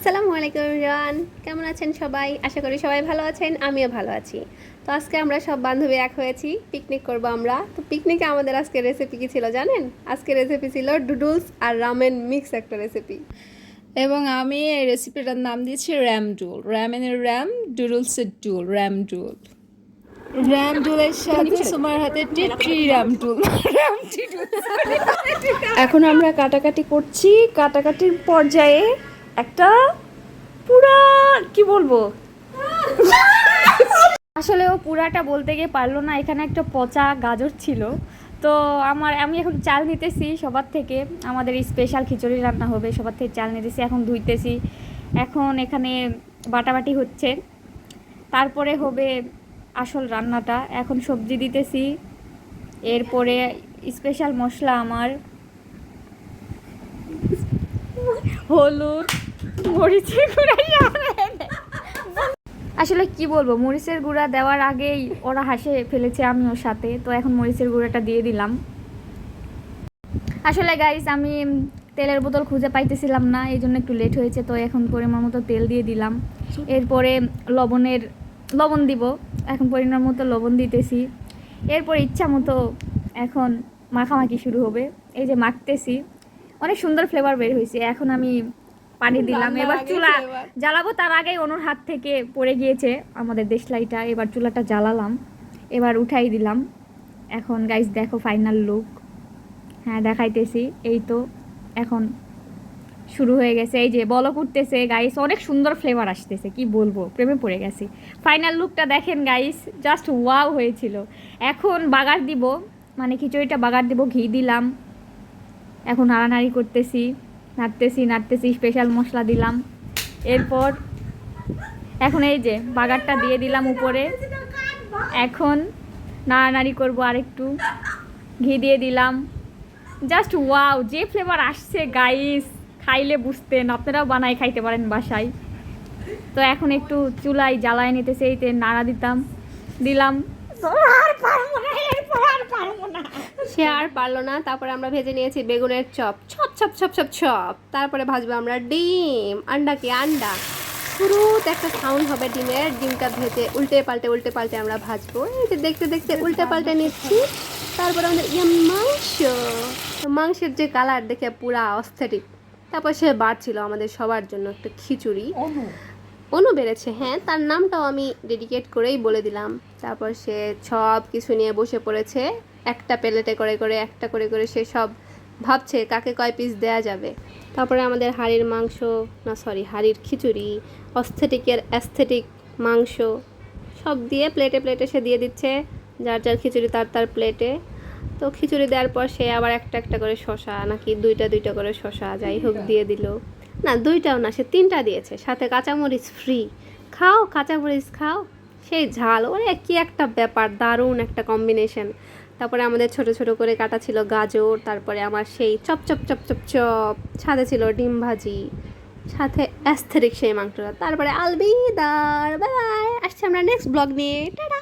আসসালামু আলাইকুম এভরিওয়ান, কেমন আছেন সবাই? আশা করি সবাই ভালো আছেন, আমিও ভালো আছি। তো আজকে আমরা সব বান্ধবী এক হয়েছি, পিকনিক করব আমরা। তো পিকনিকে আমাদের আজকে রেসিপি কী ছিল জানেন? আজকে রেসিপি ছিল ডুডলস আর রামেন মিক্স একটা রেসিপি। এবং আমি এই রেসিপিটার নাম দিয়েছি র্যামডুল। র্যামেনের র্যাম, ডুডলসের ডুল, র্যামডুল। র্যামডুলের সাথে তোমার হাতে টিট্রি র্যামডুল। এখন আমরা কাটাকাটি করছি। কাটাকাটির পর্যায়ে একটা পুরা কি বলবো, আসলে ও পুরাটা বলতে গিয়ে পারলো না। এখানে একটা পচা গাজর ছিল। তো আমি এখন চাল নিতেছি সবার থেকে। আমাদের স্পেশাল খিচুড়ি রান্না হবে, সবার থেকে চাল নিতেছি, এখন ধুইতেছি। এখন এখানে বাটাবাটি হচ্ছে, তারপরে হবে আসল রান্নাটা। এখন সবজি দিতেছি, এরপরে স্পেশাল মশলা আমার হলুদ, মরিচের গুঁড়া। আসলে কি বলবো, মরিচের গুঁড়া দেওয়ার আগেই ওরা হাসে ফেলেছে আমি ওর সাথে। তো এখন মরিচের গুঁড়াটা দিয়ে দিলাম। আসলে গাইস আমি তেলের বোতল খুঁজে পাইতেছিলাম না, এই জন্য একটু লেট হয়েছে। তো এখন পরিমাণ মতো তেল দিয়ে দিলাম। এরপরে লবণ দিব। এখন পরিমাণ মতো লবণ দিতেছি। এরপর ইচ্ছা মতো এখন মাখামাখি শুরু হবে। এই যে মাখতেছি, অনেক সুন্দর ফ্লেভার বের হয়েছে। এখন আমি পানি দিলাম। এবার চুলা জ্বালাবো, তার আগেই অনুর হাত থেকে পড়ে গিয়েছে আমাদের দেশলাইটা। এবার চুলাটা জ্বালালাম, এবার উঠাই দিলাম। এখন গাইস দেখো ফাইনাল লুক। হ্যাঁ দেখাইতেছি, এই তো এখন শুরু হয়ে গেছে। এই যে বলক উঠতেছে গাইস, অনেক সুন্দর ফ্লেভার আসতেছে, কি বলবো, প্রেমে পড়ে গেছি। ফাইনাল লুকটা দেখেন গাইস, জাস্ট ওয়াও হয়েছিল। এখন বাগার দিব, মানে খিচুড়িটা বাগার দিব। ঘি দিলাম, এখন নাড়ানাড়ি করতেছি, নাড়তেছি, স্পেশাল মশলা দিলাম। এরপর এখন এই যে বাগারটা দিয়ে দিলাম উপরে। এখন নাড়ানাড়ি করবো, আরেকটু ঘি দিয়ে দিলাম। জাস্ট ওয়াও, যে ফ্লেভার আসছে গাইস, খাইলে বুঝতেন। আপনারাও বানাই খাইতে পারেন বাসায়। তো এখন একটু চুলায় জ্বালায় নিতেছে, এই তেল নাড়া দিলাম। সে আর পারলো না। তারপরে আমরা ভেজে নিয়েছি বেগুনের চপ, ছপ ছপ ছপ ছপ ছপ। তারপরে ভাজবো আমরা ডিম, আন্ডা। শুরুতে একটা সাউন্ড হবে ডিমের, ডিমটা ভেজে উল্টে পাল্টে আমরা ভাজবো। এই যে দেখতে দেখতে উল্টে পাল্টে নিচ্ছি। তারপরে আমাদের মাংসের যে কালার দেখে পুরা অস্থেটিক। তারপর সে বাড়ছিল আমাদের সবার জন্য একটা খিচুড়ি। অনু বেড়েছে, হ্যাঁ, তার নামটাও আমি ডেডিকেট করেই বলে দিলাম। তারপর সে সব কিছু নিয়ে বসে পড়েছে, একটা প্লেটে একটা করে সে সব ভাবছে কাকে কয় পিস দেয়া যাবে। তারপরে আমাদের হাড়ির খিচুড়ি, অ্যাস্থেটিক মাংস সব দিয়ে প্লেটে সে দিয়ে দিচ্ছে। যার খিচুড়ি তার প্লেটে। তো খিচুড়ি দেওয়ার পর সে আবার একটা করে শশা, নাকি দুইটা করে শশা, যাই হোক দিয়ে দিল। না, দুইটাও না, সে 3টা দিয়েছে, সাথে কাঁচামরিচ ফ্রি। খাও, কাঁচামরিচ খাও, সেই ঝাল, ওরে কি একটা ব্যাপার, দারুণ একটা কম্বিনেশন। তারপরে আমাদের ছোট ছোট করে কাটা ছিল গাজর। তারপরে আমার সেই chop chop chop chop chop, সাথে ছিল ডিম ভাজি, সাথে অ্যাস্থেটিক সেই মাংসটা। তারপরে আলবিদার, বাই বাই, আসছে আমরা নেক্সট ব্লগ নিয়ে। টাটা।